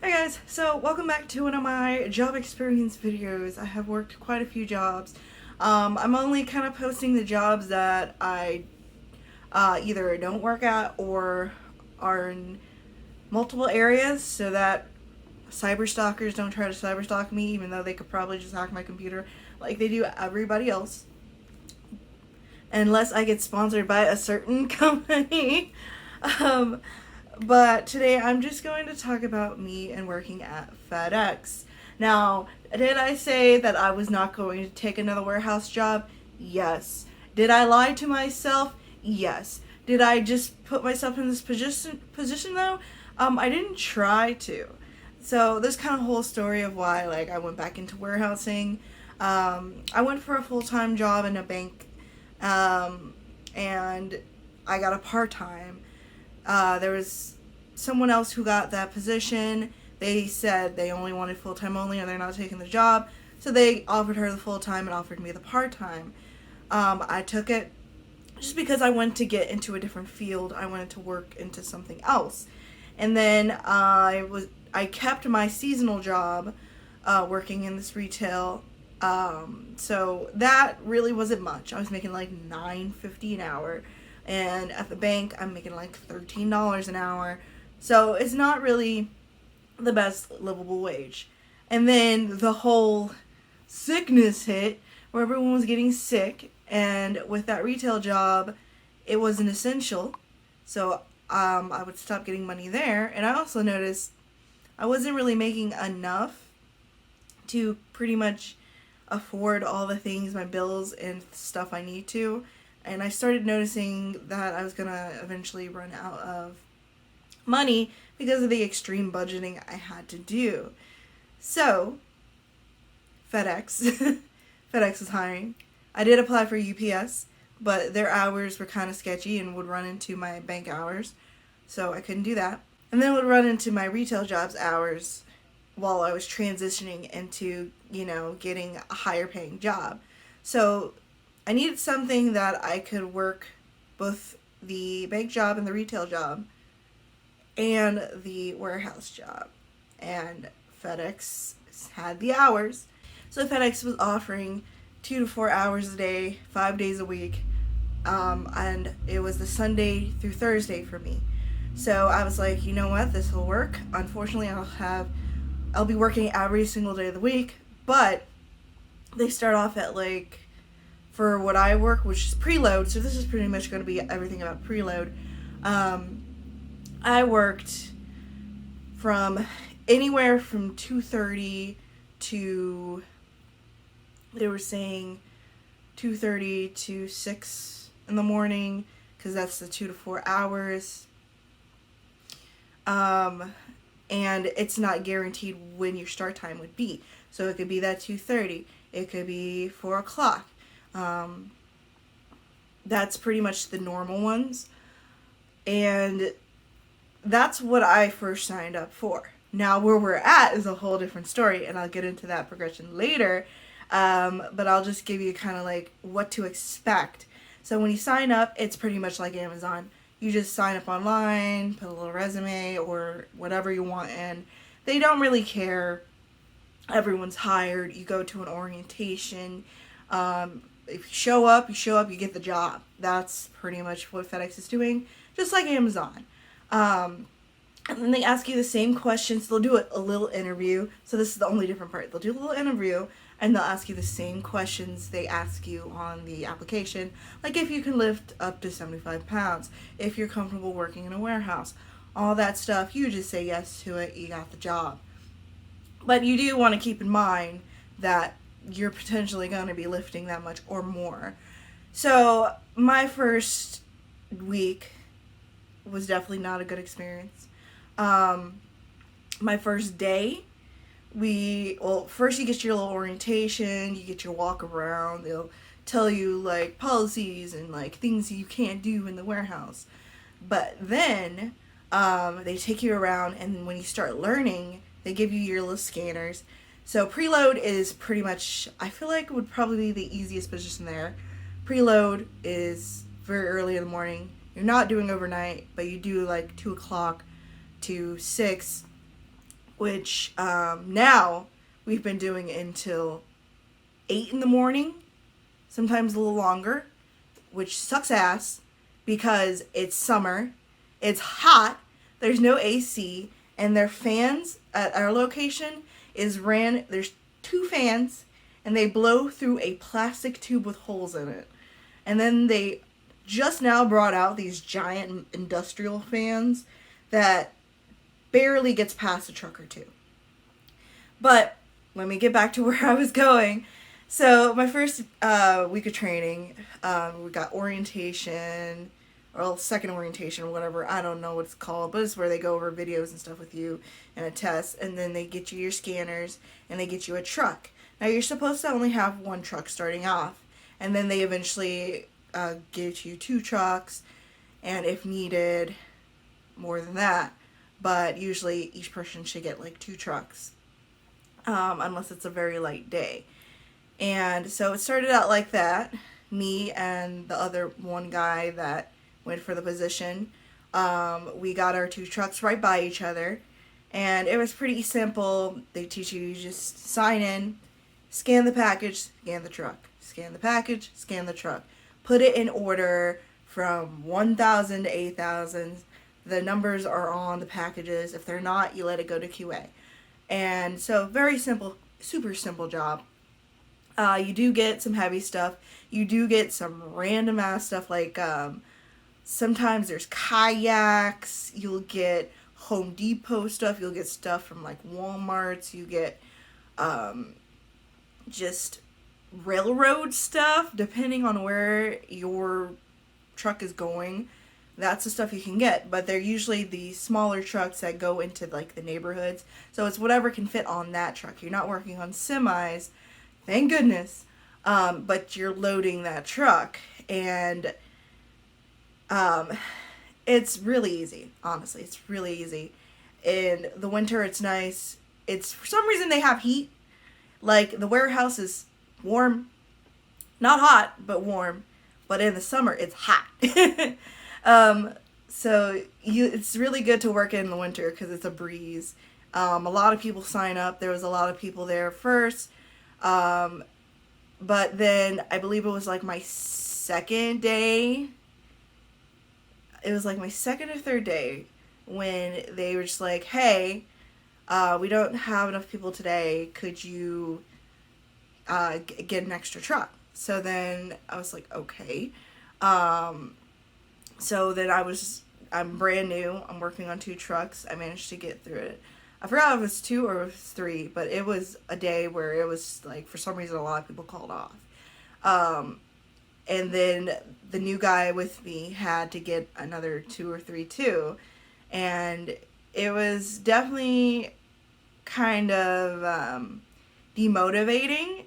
Hi guys, so welcome back to one of my job experience videos. I have worked quite a few jobs. I'm only kind of posting the jobs that I either don't work at or are in multiple areas so that cyber stalkers don't try to cyber stalk me, even though they could probably just hack my computer like they do everybody else. Unless I get sponsored by a certain company. um, but today I'm just going to talk about me and working at Fedex. Now, did I say that I was not going to take another warehouse job? Yes. Did I lie to myself? Yes. Did I just put myself in this position though? I didn't try to. So this kind of whole story of why I went back into warehousing. I went for a full-time job in a bank, and I got a part-time. There was someone else who got that position. They said they only wanted full-time only and they're not taking the job. So they offered her the full-time and offered me the part-time. I took it just because I wanted to get into a different field. I wanted to work into something else. And then I kept my seasonal job working in this retail. So that really wasn't much. I was making like $9.50 an hour. And at the bank, I'm making like $13 an hour. So it's not really the best livable wage. And then the whole sickness hit where everyone was getting sick. And with that retail job, it wasn't essential. So I would stop getting money there. And I also noticed I wasn't really making enough to pretty much afford all the things, my bills and stuff I need to. And I started noticing that I was going to eventually run out of money because of the extreme budgeting I had to do. So, FedEx. FedEx is hiring. I did apply for UPS, but their hours were kind of sketchy and would run into my bank hours. So I couldn't do that. And then it would run into my retail jobs hours while I was transitioning into, getting a higher paying job. So I needed something that I could work both the bank job and the retail job and the warehouse job. And FedEx had the hours. So FedEx was offering 2 to 4 hours a day, 5 days a week. And it was the Sunday through Thursday for me. So I was like, you know what, this will work. Unfortunately, I'll be working every single day of the week, but they start off at for what I work, which is Preload, so this is pretty much going to be everything about Preload. I worked from anywhere from 2:30 to, they were saying 2:30 to 6 in the morning, because that's the 2 to 4 hours. And it's not guaranteed when your start time would be. So it could be that 2:30, it could be 4 o'clock. That's pretty much the normal ones. And that's what I first signed up for. Now where we're at is a whole different story, and I'll get into that progression later. But I'll just give you kind of what to expect. So when you sign up, it's pretty much like Amazon. You just sign up online, put a little resume or whatever you want in. They don't really care. Everyone's hired. You go to an orientation. If you show up, you get the job. That's pretty much what FedEx is doing, just like Amazon. And then they ask you the same questions. They'll do a little interview. So this is the only different part. They'll do a little interview, and they'll ask you the same questions they ask you on the application. Like if you can lift up to 75 pounds, if you're comfortable working in a warehouse, all that stuff. You just say yes to it, you got the job. But you do want to keep in mind that you're potentially going to be lifting that much or more. So my first week was definitely not a good experience. My first day, first you get your little orientation, you get your walk around, they'll tell you policies and things you can't do in the warehouse. But then they take you around, and when you start learning, they give you your little scanners. So Preload is pretty much, I feel like it would probably be the easiest position there. Preload is very early in the morning. You're not doing overnight, but you do 2 o'clock to 6. which now we've been doing until 8 in the morning, sometimes a little longer, which sucks ass because it's summer, it's hot, there's no AC, and their fans at our location there's 2 fans, and they blow through a plastic tube with holes in it. And then they just now brought out these giant industrial fans that barely gets past a truck or two. But let me get back to where I was going. So my first week of training, we got orientation, or second orientation or whatever. I don't know what it's called, but it's where they go over videos and stuff with you and a test, and then they get you your scanners and they get you a truck. Now you're supposed to only have 1 truck starting off, and then they eventually give you 2 trucks, and if needed, more than that. But usually each person should get like 2 trucks, unless it's a very light day. And so it started out like that. Me and the other one guy that went for the position, we got our 2 trucks right by each other, and it was pretty simple. They teach you just sign in, scan the package, scan the truck, scan the package, scan the truck. Put it in order from 1,000 to 8,000. The numbers are on the packages. If they're not, you let it go to QA. And so very simple, super simple job. You do get some heavy stuff. You do get some random ass stuff like sometimes there's kayaks. You'll get Home Depot stuff. You'll get stuff from like Walmart's. You get just railroad stuff depending on where your truck is going. That's the stuff you can get, but they're usually the smaller trucks that go into like the neighborhoods. So it's whatever can fit on that truck. You're not working on semis, thank goodness, but you're loading that truck, and it's really easy. Honestly, it's really easy. In the winter, it's nice. It's for some reason they have heat. Like the warehouse is warm, not hot, but warm. But in the summer, it's hot. So it's really good to work in the winter because it's a breeze. A lot of people sign up. There was a lot of people there first. But then I believe it was like my second day. It was like my second or third day when they were just like, hey, we don't have enough people today. Could you get an extra truck? So then I was like, okay. So then I'm brand new. I'm working on 2 trucks. I managed to get through it. I forgot if it was 2 or it was 3, but it was a day where it was like, for some reason, a lot of people called off. And then the new guy with me had to get another 2 or 3 too. And it was definitely kind of demotivating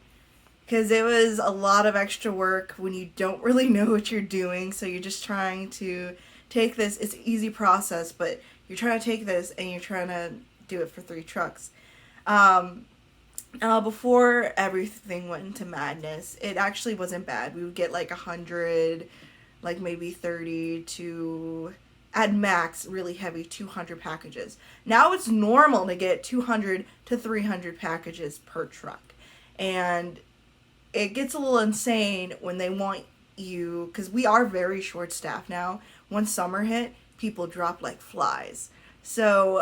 because it was a lot of extra work when you don't really know what you're doing. So you're just trying to take this. It's an easy process, but you're trying to take this and you're trying to do it for 3 trucks. Before everything went into madness, it actually wasn't bad. We would get like 100, like maybe 30 to, at max, really heavy 200 packages. Now it's normal to get 200 to 300 packages per truck. And it gets a little insane when they want you, because we are very short staffed now. Once summer hit, people drop like flies. So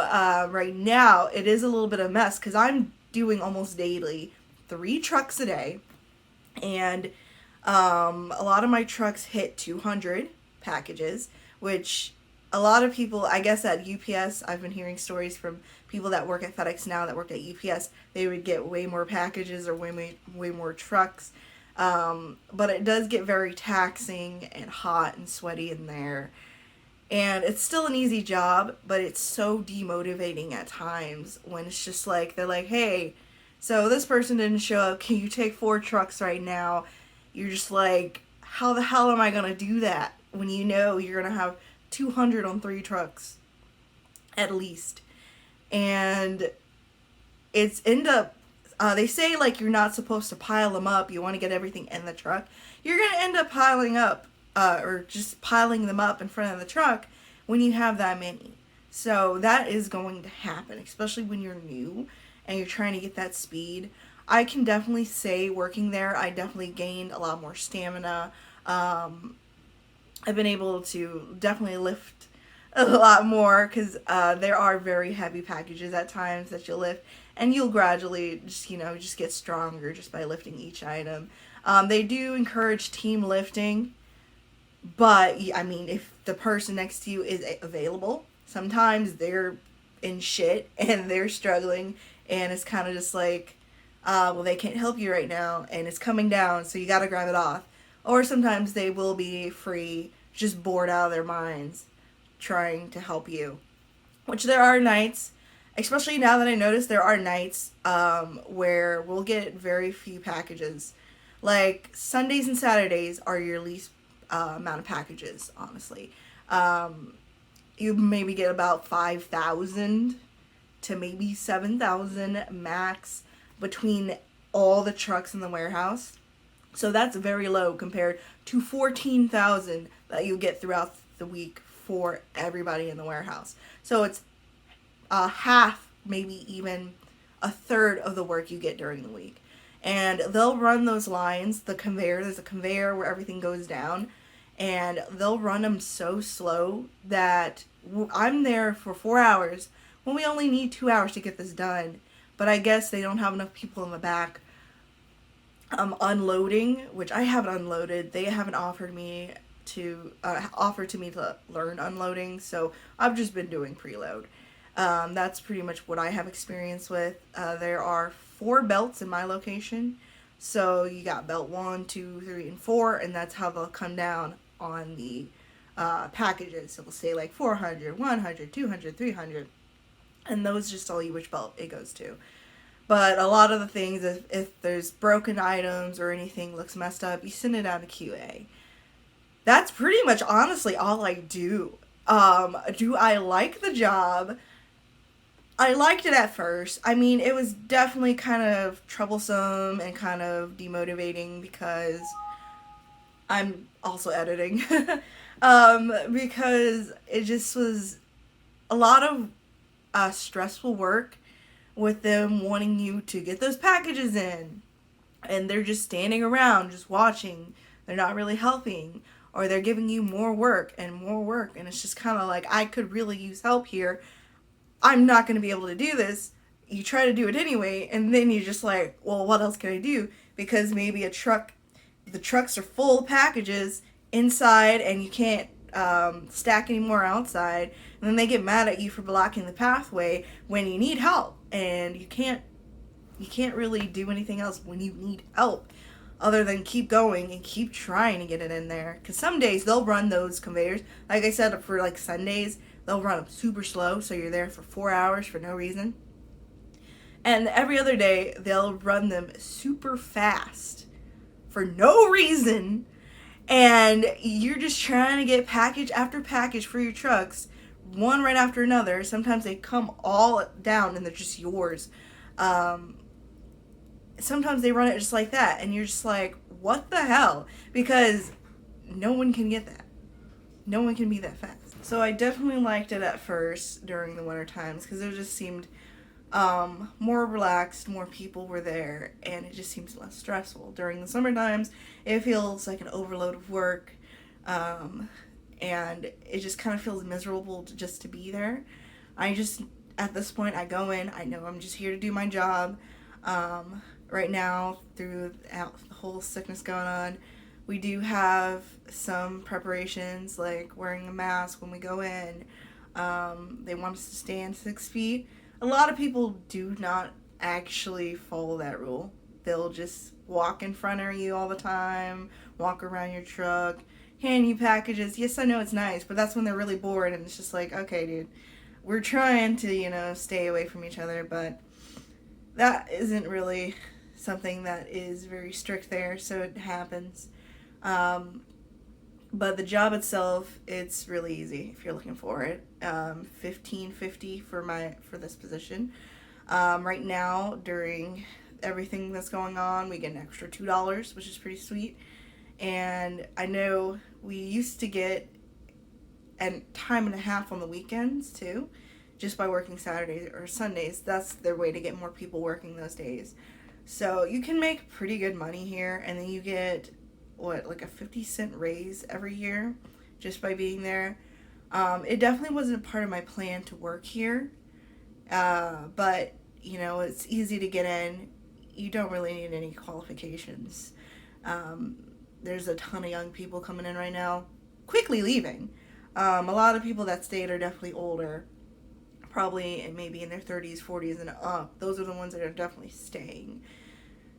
right now it is a little bit of a mess because I'm doing almost daily 3 trucks a day, and a lot of my trucks hit 200 packages, which a lot of people, I guess at UPS, I've been hearing stories from people that work at Fedex now that worked at UPS, they would get way more packages or way more trucks. But it does get very taxing and hot and sweaty in there. And it's still an easy job, but it's so demotivating at times when it's just like, they're like, hey, so this person didn't show up. Can you take 4 trucks right now? You're just like, how the hell am I going to do that when you know you're going to have 200 on 3 trucks at least? And it's they say like you're not supposed to pile them up. You want to get everything in the truck. You're going to end up piling up or just piling them up in front of the truck when you have that many. So that is going to happen, especially when you're new and you're trying to get that speed. I can definitely say working there, I definitely gained a lot more stamina. Um, I've been able to definitely lift a lot more because there are very heavy packages at times that you'll lift, and you'll gradually just get stronger just by lifting each item. They do encourage team lifting, but I mean, if the person next to you is available, sometimes they're in shit and they're struggling, and it's kind of just like, well, they can't help you right now, and it's coming down, so you got to grab it off. Or sometimes they will be free, just bored out of their minds, trying to help you. Which there are nights, especially now that I notice there are nights where we'll get very few packages. Like Sundays and Saturdays are your least amount of packages, honestly. You maybe get about 5,000 to maybe 7,000 max between all the trucks in the warehouse. So that's very low compared to 14,000 that you get throughout the week for everybody in the warehouse. So it's half, maybe even a third of the work you get during the week. And they'll run those lines, there's a conveyor where everything goes down, and they'll run them so slow that I'm there for 4 hours when we only need 2 hours to get this done. But I guess they don't have enough people in the back unloading, which I haven't unloaded. They haven't offered to me to learn unloading, so I've just been doing preload. That's pretty much what I have experience with. There are 4 belts in my location, so you got belt 1, 2, 3, and 4, and that's how they'll come down on the packages. So it'll say like 400, 100, 200, 300, and those just tell you which belt it goes to. But a lot of the things, if there's broken items or anything looks messed up, you send it out to QA. That's pretty much honestly all I do. Do I like the job? I liked it at first. I mean, it was definitely kind of troublesome and kind of demotivating because I'm also editing. Because it just was a lot of stressful work with them wanting you to get those packages in. And they're just standing around, just watching. They're not really helping. Or they're giving you more work and more work. And it's just kind of like, I could really use help here. I'm not going to be able to do this. You try to do it anyway, and then you're just like, well, what else can I do? Because maybe the trucks are full of packages inside, and you can't stack any more outside. And then they get mad at you for blocking the pathway when you need help, and you can't really do anything else when you need help other than keep going and keep trying to get it in there. Because some days they'll run those conveyors, like I said, for like Sundays, they'll run them super slow, so you're there for 4 hours for no reason. And every other day, they'll run them super fast for no reason. And you're just trying to get package after package for your trucks, one right after another. Sometimes they come all down and they're just yours. Sometimes they run it just like that, and you're just like, what the hell? Because no one can get that. No one can be that fast. So I definitely liked it at first during the winter times because it just seemed more relaxed, more people were there, and it just seems less stressful. During the summer times, it feels like an overload of work, and it just kind of feels miserable just to be there. At this point, I go in, I know I'm just here to do my job. Right now, through the whole sickness going on, we do have some preparations, like wearing a mask when we go in. They want us to stand 6 feet. A lot of people do not actually follow that rule. They'll just walk in front of you all the time, walk around your truck, hand you packages. Yes, I know it's nice, but that's when they're really bored, and it's just like, okay, dude, we're trying to, stay away from each other, but that isn't really something that is very strict there, so it happens. But the job itself, it's really easy if you're looking for it. $15.50 for this position. Right now, during everything that's going on, we get an extra $2, which is pretty sweet. And I know we used to get and time and a half on the weekends too, just by working Saturdays or Sundays. That's their way to get more people working those days. So you can make pretty good money here, and then you get like a 50-cent raise every year just by being there. It definitely wasn't part of my plan to work here, but it's easy to get in. You don't really need any qualifications. There's a ton of young people coming in right now, quickly leaving. A lot of people that stayed are definitely older, probably maybe in their 30s, 40s, and up. Those are the ones that are definitely staying.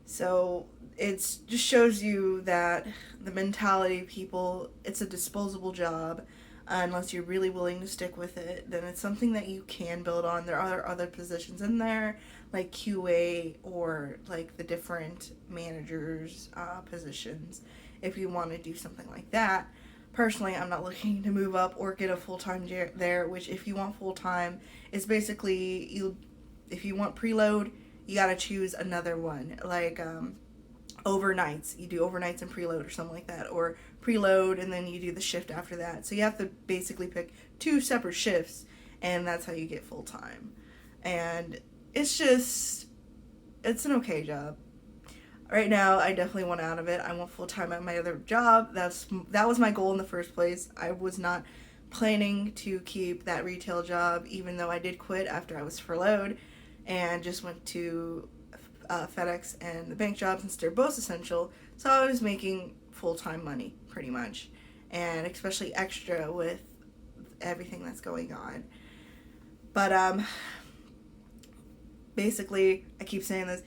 So it just shows you that the mentality of people, it's a disposable job. Unless you're really willing to stick with it, then it's something that you can build on. There are other positions in there, like QA or like the different managers positions, if you want to do something like that. Personally, I'm not looking to move up or get a full-time there, which if you want full-time, is basically, if you want preload, you got to choose another one, like overnights. You do overnights and preload or something like that, or preload and then you do the shift after that. So you have to basically pick 2 separate shifts, and that's how you get full-time. And it's an okay job. Right now, I definitely want out of it. I want full-time at my other job. That was my goal in the first place. I was not planning to keep that retail job, even though I did quit after I was furloughed and just went to Fedex and the bank jobs, since they're both essential. So I was making full-time money, pretty much, and especially extra with everything that's going on. But basically, I keep saying this,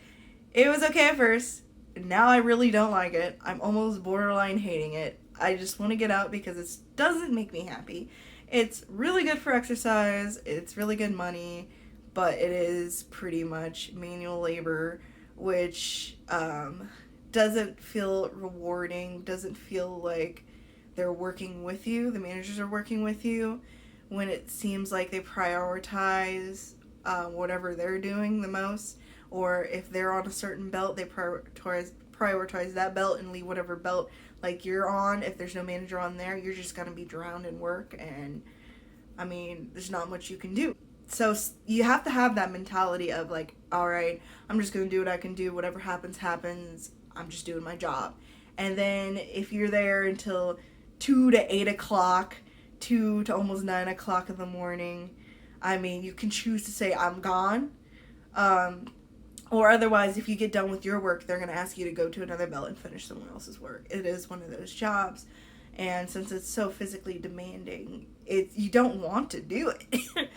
it was okay at first. Now I really don't like it. I'm almost borderline hating it. I just want to get out because it doesn't make me happy. It's really good for exercise, it's really good money, but it is pretty much manual labor, which doesn't feel rewarding, doesn't feel like they're working with you, the managers are working with you, when it seems like they prioritize whatever they're doing the most, or if they're on a certain belt, they prioritize that belt and leave whatever belt like you're on. If there's no manager on there, you're just going to be drowned in work, and I mean, there's not much you can do. So you have to have that mentality of like, all right, I'm just going to do what I can do. Whatever happens, happens. I'm just doing my job. And then if you're there until 2 to 8 o'clock, 2 to almost 9 o'clock in the morning, I mean, you can choose to say, I'm gone. Or otherwise, if you get done with your work, they're going to ask you to go to another belt and finish someone else's work. It is one of those jobs. And since it's so physically demanding, you don't want to do it.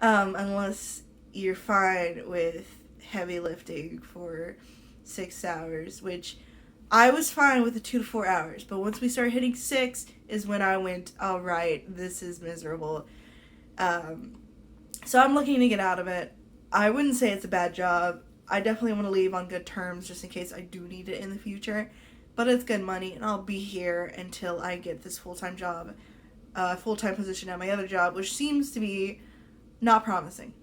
Unless you're fine with heavy lifting for 6 hours, which I was fine with the 2 to 4 hours. But once we started hitting 6 is when I went, all right, this is miserable. So I'm looking to get out of it. I wouldn't say it's a bad job. I definitely want to leave on good terms just in case I do need it in the future. But it's good money, and I'll be here until I get this full-time job, full-time position at my other job, which seems to be not promising.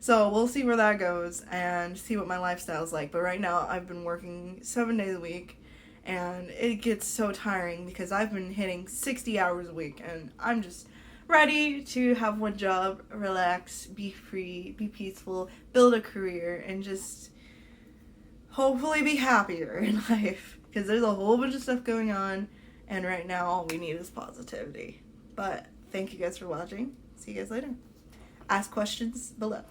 So we'll see where that goes and see what my lifestyle's like. But right now, I've been working 7 days a week, and it gets so tiring because I've been hitting 60 hours a week, and I'm just ready to have one job, relax, be free, be peaceful, build a career, and just hopefully be happier in life, because there's a whole bunch of stuff going on, and right now all we need is positivity. But thank you guys for watching. See you guys later. Ask questions below.